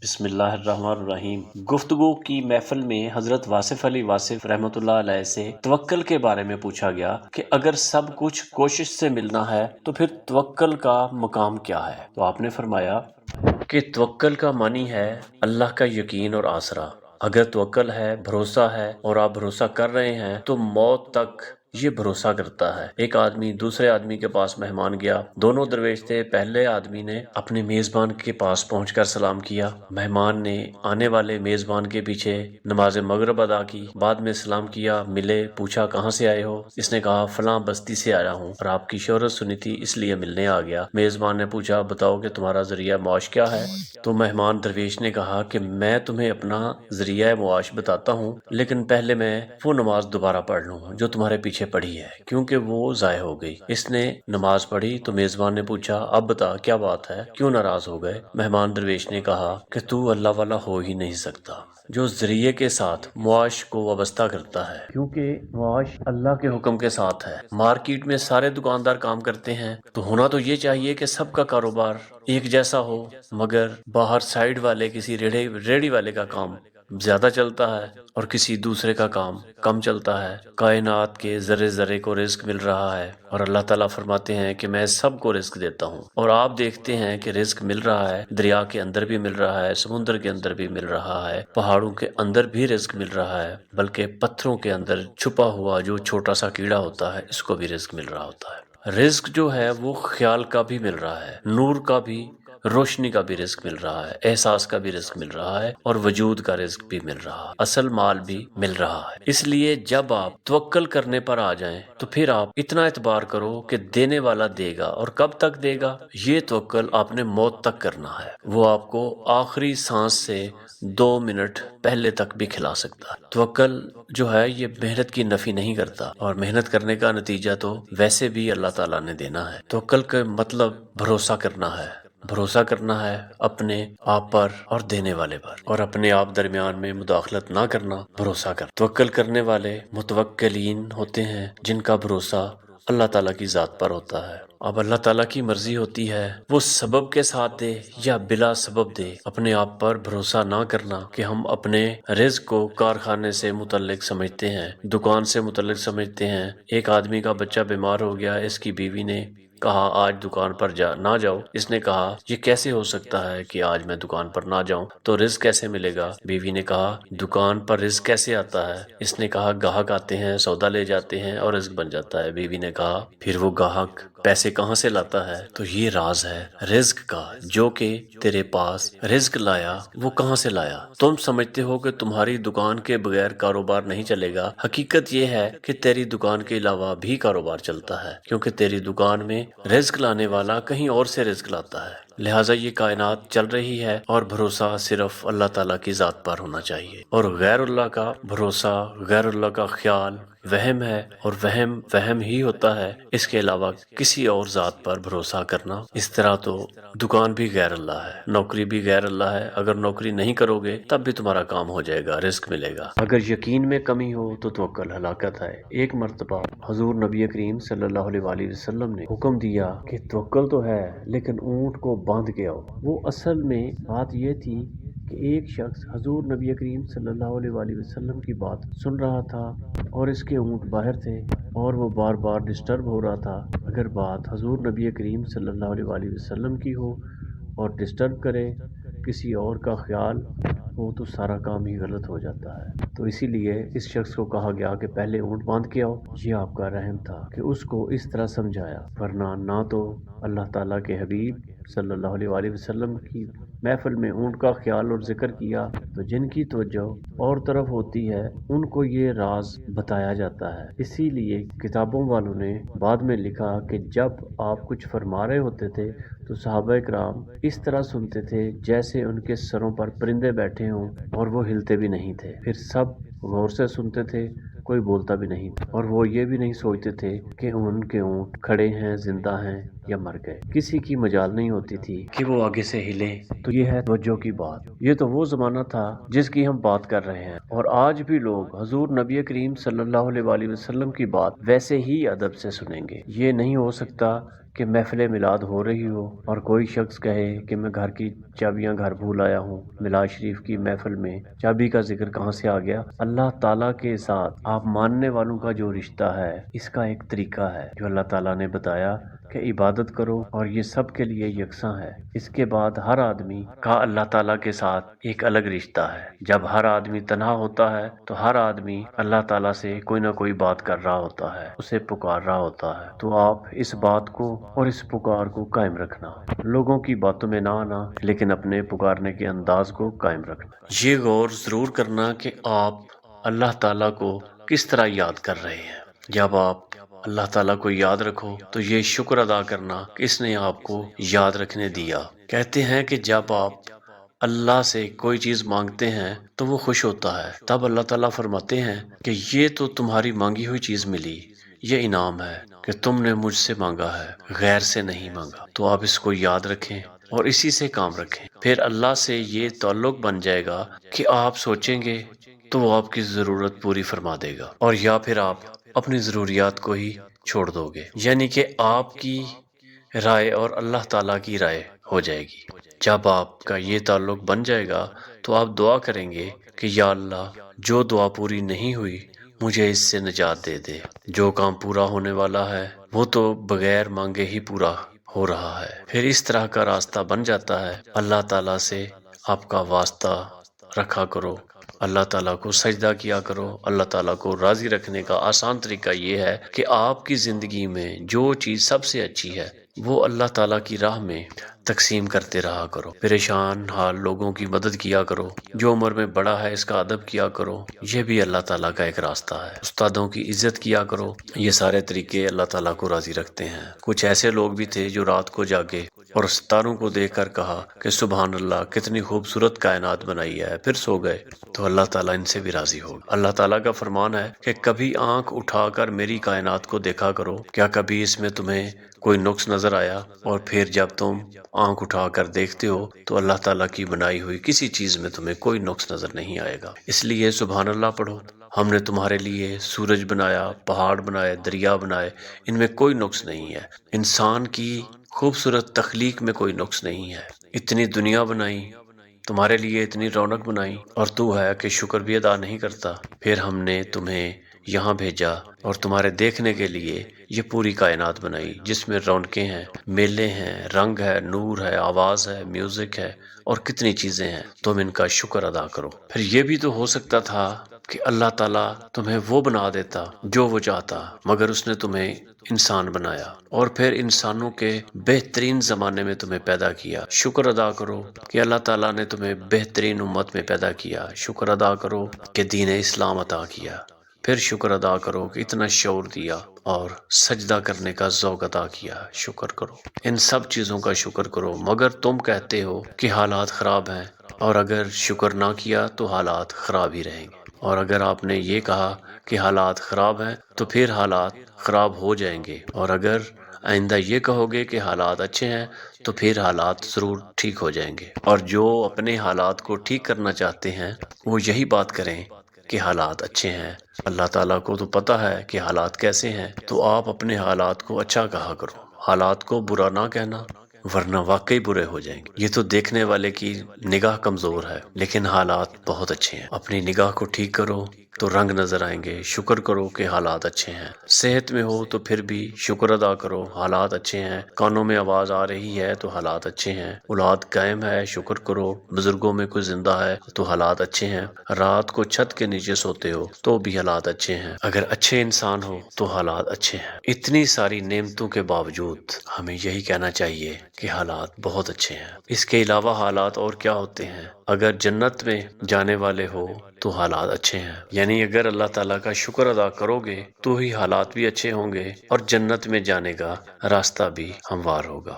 بسم اللہ الرحمن الرحیم۔ گفتگو کی محفل میں حضرت واصف علی واصف رحمۃ اللہ علیہ سے توکل کے بارے میں پوچھا گیا کہ اگر سب کچھ کوشش سے ملنا ہے تو پھر توکل کا مقام کیا ہے؟ تو آپ نے فرمایا کہ توکل کا معنی ہے اللہ کا یقین اور آسرا۔ اگر توکل ہے، بھروسہ ہے اور آپ بھروسہ کر رہے ہیں تو موت تک یہ بھروسہ کرتا ہے۔ ایک آدمی دوسرے آدمی کے پاس مہمان گیا، دونوں درویش تھے۔ پہلے آدمی نے اپنے میزبان کے پاس پہنچ کر سلام کیا، مہمان نے آنے والے میزبان کے پیچھے نماز مغرب ادا کی، بعد میں سلام کیا، ملے، پوچھا کہاں سے آئے ہو؟ اس نے کہا فلاں بستی سے آیا ہوں اور آپ کی شہرت سنی تھی اس لیے ملنے آ گیا۔ میزبان نے پوچھا بتاؤ کہ تمہارا ذریعہ معاش کیا ہے؟ تو مہمان درویش نے کہا کہ میں تمہیں اپنا ذریعہ معاش بتاتا ہوں، لیکن پہلے میں وہ نماز دوبارہ پڑھ لوں جو تمہارے پیچھے پڑھی ہے، کیونکہ وہ ضائع ہو گئی۔ اس نے نماز پڑھی تو میزبان نے پوچھا اب بتا کیا بات ہے، کیوں ناراض ہو گئے؟ مہمان درویش نے کہا کہ تو اللہ والا ہو ہی نہیں سکتا جو ذریعے کے ساتھ معاش کو وابستہ کرتا ہے، کیونکہ معاش اللہ کے حکم کے ساتھ ہے۔ مارکیٹ میں سارے دکاندار کام کرتے ہیں تو ہونا تو یہ چاہیے کہ سب کا کاروبار ایک جیسا ہو، مگر باہر سائیڈ والے کسی ریڑھی والے کا کام زیادہ چلتا ہے اور کسی دوسرے کا کام کم چلتا ہے۔ کائنات کے ذرے ذرے کو رزق مل رہا ہے اور اللہ تعالیٰ فرماتے ہیں کہ میں سب کو رزق دیتا ہوں، اور آپ دیکھتے ہیں کہ رزق مل رہا ہے، دریا کے اندر بھی مل رہا ہے، سمندر کے اندر بھی مل رہا ہے، پہاڑوں کے اندر بھی رزق مل رہا ہے، بلکہ پتھروں کے اندر چھپا ہوا جو چھوٹا سا کیڑا ہوتا ہے اس کو بھی رزق مل رہا ہوتا ہے۔ رزق جو ہے وہ خیال کا بھی مل رہا ہے، نور کا بھی، روشنی کا بھی رزق مل رہا ہے، احساس کا بھی رزق مل رہا ہے اور وجود کا رزق بھی مل رہا ہے، اصل مال بھی مل رہا ہے۔ اس لیے جب آپ توکل کرنے پر آ جائیں تو پھر آپ اتنا اعتبار کرو کہ دینے والا دے گا، اور کب تک دے گا؟ یہ توکل آپ نے موت تک کرنا ہے، وہ آپ کو آخری سانس سے 2 منٹ پہلے تک بھی کھلا سکتا ہے۔ توکل جو ہے یہ محنت کی نفی نہیں کرتا، اور محنت کرنے کا نتیجہ تو ویسے بھی اللہ تعالیٰ نے دینا ہے۔ توکل کا مطلب بھروسہ کرنا ہے، بھروسہ کرنا ہے اپنے آپ پر اور دینے والے پر، اور اپنے آپ درمیان میں مداخلت نہ کرنا، بھروسہ کر۔ توکل کرنے والے متوکلین ہوتے ہیں جن کا بھروسہ اللہ تعالیٰ کی ذات پر ہوتا ہے۔ اب اللہ تعالیٰ کی مرضی ہوتی ہے وہ سبب کے ساتھ دے یا بلا سبب دے، اپنے آپ پر بھروسہ نہ کرنا کہ ہم اپنے رزق کو کارخانے سے متعلق سمجھتے ہیں، دکان سے متعلق سمجھتے ہیں۔ ایک آدمی کا بچہ بیمار ہو گیا، اس کی بیوی نے کہا آج دکان پر نہ جاؤ۔ اس نے کہا یہ کیسے ہو سکتا ہے کہ آج میں دکان پر نہ جاؤں، تو رزق کیسے ملے گا؟ بیوی نے کہا دکان پر رزق کیسے آتا ہے؟ اس نے کہا گاہک آتے ہیں، سودا لے جاتے ہیں اور رزق بن جاتا ہے۔ بیوی نے کہا پھر وہ گاہک پیسے کہاں سے لاتا ہے؟ تو یہ راز ہے رزق کا، جو کہ تیرے پاس رزق لایا وہ کہاں سے لایا؟ تم سمجھتے ہو کہ تمہاری دکان کے بغیر کاروبار نہیں چلے گا، حقیقت یہ ہے کہ تیری دکان کے علاوہ بھی کاروبار چلتا ہے، کیونکہ تیری دکان میں رزق لانے والا کہیں اور سے رزق لاتا ہے۔ لہٰذا یہ کائنات چل رہی ہے اور بھروسہ صرف اللہ تعالیٰ کی ذات پر ہونا چاہیے، اور غیر اللہ کا بھروسہ، غیر اللہ کا خیال وہم ہے، اور وہم وہم ہی ہوتا ہے، اس کے علاوہ کسی اور ذات پر بھروسہ کرنا۔ اس طرح تو دکان بھی غیر اللہ ہے، نوکری بھی غیر اللہ ہے، اگر نوکری نہیں کرو گے تب بھی تمہارا کام ہو جائے گا، رزق ملے گا۔ اگر یقین میں کمی ہو تو توکل ہلاکت ہے۔ ایک مرتبہ حضور نبی کریم صلی اللہ علیہ وآلہ وسلم نے حکم دیا کہ توکل تو ہے لیکن اونٹ کو باندھ کے آؤ۔ وہ اصل میں بات یہ تھی کہ ایک شخص حضور نبی کریم صلی اللہ علیہ وآلہ وسلم کی بات سن رہا تھا اور اس کے اونٹ باہر تھے اور وہ بار بار ڈسٹرب ہو رہا تھا۔ اگر بات حضور نبی کریم صلی اللہ علیہ وآلہ وسلم کی ہو اور ڈسٹرب کرے کسی اور کا خیال ہو تو سارا کام ہی غلط ہو جاتا ہے۔ تو اسی لیے اس شخص کو کہا گیا کہ پہلے اونٹ باندھ کے آؤ۔ یہ آپ کا رحم تھا کہ اس کو اس طرح سمجھایا، ورنہ نہ تو اللہ تعالیٰ کے حبیب صلی اللہ علیہ وآلہ وسلم کی محفل میں اونٹ کا خیال اور ذکر کیا تو جن کی توجہ اور طرف ہوتی ہے ان کو یہ راز بتایا جاتا ہے۔ اسی لیے کتابوں والوں نے بعد میں لکھا کہ جب آپ کچھ فرما رہے ہوتے تھے تو صحابہ کرام اس طرح سنتے تھے جیسے ان کے سروں پر پرندے بیٹھے ہوں اور وہ ہلتے بھی نہیں تھے۔ پھر سب غور سے سنتے تھے، کوئی بولتا بھی نہیں تھا، اور وہ یہ بھی نہیں سوچتے تھے کہ ان کے اونٹ کھڑے ہیں، زندہ ہیں یا مر گئے۔ کسی کی مجال نہیں ہوتی تھی کہ وہ آگے سے ہلے۔ تو یہ ہے توجہ کی بات۔ یہ تو وہ زمانہ تھا جس کی ہم بات کر رہے ہیں، اور آج بھی لوگ حضور نبی کریم صلی اللہ علیہ وآلہ وسلم کی بات ویسے ہی ادب سے سنیں گے۔ یہ نہیں ہو سکتا کہ محفل میلاد ہو رہی ہو اور کوئی شخص کہے کہ میں گھر کی چابیاں گھر بھول آیا ہوں، میلاد شریف کی محفل میں چابی کا ذکر کہاں سے آ گیا؟ اللہ تعالیٰ کے ساتھ آپ ماننے والوں کا جو رشتہ ہے، اس کا ایک طریقہ ہے جو اللہ تعالیٰ نے بتایا کہ عبادت کرو، اور یہ سب کے لیے یکساں ہے۔ اس کے بعد ہر آدمی کا اللہ تعالیٰ کے ساتھ ایک الگ رشتہ ہے۔ جب ہر آدمی تنہا ہوتا ہے تو ہر آدمی اللہ تعالیٰ سے کوئی نہ کوئی بات کر رہا ہوتا ہے، اسے پکار رہا ہوتا ہے۔ تو آپ اس بات کو اور اس پکار کو قائم رکھنا، لوگوں کی باتوں میں نہ آنا، لیکن اپنے پکارنے کے انداز کو قائم رکھنا۔ یہ غور ضرور کرنا کہ آپ اللہ تعالیٰ کو کس طرح یاد کر رہے ہیں۔ جب آپ اللہ تعالیٰ کو یاد رکھو تو یہ شکر ادا کرنا کہ اس نے آپ کو یاد رکھنے دیا۔ کہتے ہیں کہ جب آپ اللہ سے کوئی چیز مانگتے ہیں تو وہ خوش ہوتا ہے، تب اللہ تعالیٰ فرماتے ہیں کہ یہ تو تمہاری مانگی ہوئی چیز ملی، یہ انعام ہے کہ تم نے مجھ سے مانگا ہے، غیر سے نہیں مانگا۔ تو آپ اس کو یاد رکھیں اور اسی سے کام رکھیں، پھر اللہ سے یہ تعلق بن جائے گا کہ آپ سوچیں گے تو وہ آپ کی ضرورت پوری فرما دے گا، اور یا پھر آپ اپنی ضروریات کو ہی چھوڑ دو گے، یعنی کہ آپ کی رائے اور اللہ تعالیٰ کی رائے ہو جائے گی۔ جب آپ کا یہ تعلق بن جائے گا تو آپ دعا کریں گے کہ یا اللہ، جو دعا پوری نہیں ہوئی مجھے اس سے نجات دے دے، جو کام پورا ہونے والا ہے وہ تو بغیر مانگے ہی پورا ہو رہا ہے۔ پھر اس طرح کا راستہ بن جاتا ہے۔ اللہ تعالیٰ سے آپ کا واسطہ رکھا کرو، اللہ تعالیٰ کو سجدہ کیا کرو۔ اللہ تعالیٰ کو راضی رکھنے کا آسان طریقہ یہ ہے کہ آپ کی زندگی میں جو چیز سب سے اچھی ہے وہ اللہ تعالیٰ کی راہ میں تقسیم کرتے رہا کرو۔ پریشان حال لوگوں کی مدد کیا کرو، جو عمر میں بڑا ہے اس کا ادب کیا کرو، یہ بھی اللہ تعالیٰ کا ایک راستہ ہے۔ استادوں کی عزت کیا کرو، یہ سارے طریقے اللہ تعالیٰ کو راضی رکھتے ہیں۔ کچھ ایسے لوگ بھی تھے جو رات کو جاگے اور ستاروں کو دیکھ کر کہا کہ سبحان اللہ، کتنی خوبصورت کائنات بنائی ہے، پھر سو گئے، تو اللہ تعالیٰ ان سے بھی راضی ہوگا۔ اللہ تعالیٰ کا فرمان ہے کہ کبھی آنکھ اٹھا کر میری کائنات کو دیکھا کرو، کیا کبھی اس میں تمہیں کوئی نقص نظر آیا؟ اور پھر جب تم آنکھ اٹھا کر دیکھتے ہو تو اللہ تعالیٰ کی بنائی ہوئی کسی چیز میں تمہیں کوئی نقص نظر نہیں آئے گا۔ اس لیے سبحان اللہ پڑھو۔ ہم نے تمہارے لیے سورج بنایا، پہاڑ بنائے، دریا بنائے، ان میں کوئی نقص نہیں ہے۔ انسان کی خوبصورت تخلیق میں کوئی نقص نہیں ہے۔ اتنی دنیا بنائی، تمہارے لیے اتنی رونق بنائی، اور تو ہے کہ شکر بھی ادا نہیں کرتا۔ پھر ہم نے تمہیں یہاں بھیجا اور تمہارے دیکھنے کے لیے یہ پوری کائنات بنائی، جس میں رونقیں ہیں، میلے ہیں، رنگ ہے، نور ہے، آواز ہے، میوزک ہے، اور کتنی چیزیں ہیں۔ تم ان کا شکر ادا کرو۔ پھر یہ بھی تو ہو سکتا تھا کہ اللہ تعالیٰ تمہیں وہ بنا دیتا جو وہ چاہتا، مگر اس نے تمہیں انسان بنایا اور پھر انسانوں کے بہترین زمانے میں تمہیں پیدا کیا۔ شکر ادا کرو کہ اللہ تعالیٰ نے تمہیں بہترین امت میں پیدا کیا۔ شکر ادا کرو کہ دین اسلام عطا کیا۔ پھر شکر ادا کرو کہ اتنا شعور دیا اور سجدہ کرنے کا ذوق عطا کیا۔ شکر کرو، ان سب چیزوں کا شکر کرو، مگر تم کہتے ہو کہ حالات خراب ہیں، اور اگر شکر نہ کیا تو حالات خراب ہی رہیں گے۔ اور اگر آپ نے یہ کہا کہ حالات خراب ہیں تو پھر حالات خراب ہو جائیں گے، اور اگر آئندہ یہ کہو گے کہ حالات اچھے ہیں تو پھر حالات ضرور ٹھیک ہو جائیں گے۔ اور جو اپنے حالات کو ٹھیک کرنا چاہتے ہیں وہ یہی بات کریں کہ حالات اچھے ہیں۔ اللہ تعالیٰ کو تو پتہ ہے کہ حالات کیسے ہیں، تو آپ اپنے حالات کو اچھا کہا کرو، حالات کو برا نہ کہنا، ورنہ واقعی برے ہو جائیں گے۔ یہ تو دیکھنے والے کی نگاہ کمزور ہے، لیکن حالات بہت اچھے ہیں۔ اپنی نگاہ کو ٹھیک کرو تو رنگ نظر آئیں گے۔ شکر کرو کہ حالات اچھے ہیں۔ صحت میں ہو تو پھر بھی شکر ادا کرو، حالات اچھے ہیں۔ کانوں میں آواز آ رہی ہے تو حالات اچھے ہیں۔ اولاد قائم ہے، شکر کرو۔ بزرگوں میں کوئی زندہ ہے تو حالات اچھے ہیں۔ رات کو چھت کے نیچے سوتے ہو تو بھی حالات اچھے ہیں۔ اگر اچھے انسان ہو تو حالات اچھے ہیں۔ اتنی ساری نعمتوں کے باوجود ہمیں یہی کہنا چاہیے کہ حالات بہت اچھے ہیں۔ اس کے علاوہ حالات اور کیا ہوتے ہیں؟ اگر جنت میں جانے والے ہو تو حالات اچھے ہیں، یعنی اگر اللہ تعالیٰ کا شکر ادا کرو گے تو ہی حالات بھی اچھے ہوں گے اور جنت میں جانے کا راستہ بھی ہموار ہوگا۔